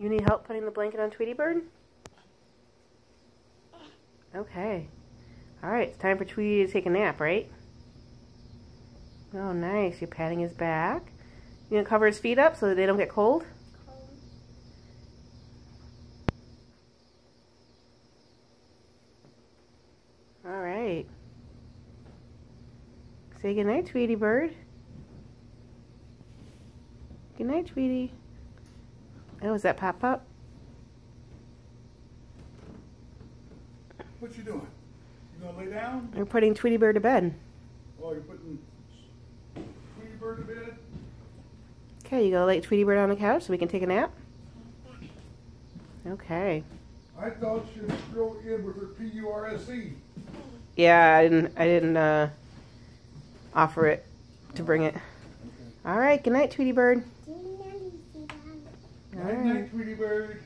You need help putting the blanket on Tweety Bird? Okay. Alright, it's time for Tweety to take a nap, right? Oh, nice. You're patting his back. You gonna cover his feet up so that they don't get cold? Alright. Say goodnight, Tweety Bird. Good night, Tweety. Oh, is that Pop-Pop? What you doing? You gonna lay down? We're putting Tweety Bird to bed. Oh, you're putting Tweety Bird to bed? Okay, you gonna lay Tweety Bird on the couch so we can take a nap? Okay. I thought she was still in with her P-U-R-S-E. Yeah, I didn't offer it to bring it. Okay. All right, good night, Tweety Bird. Night, night, Tweety Bird.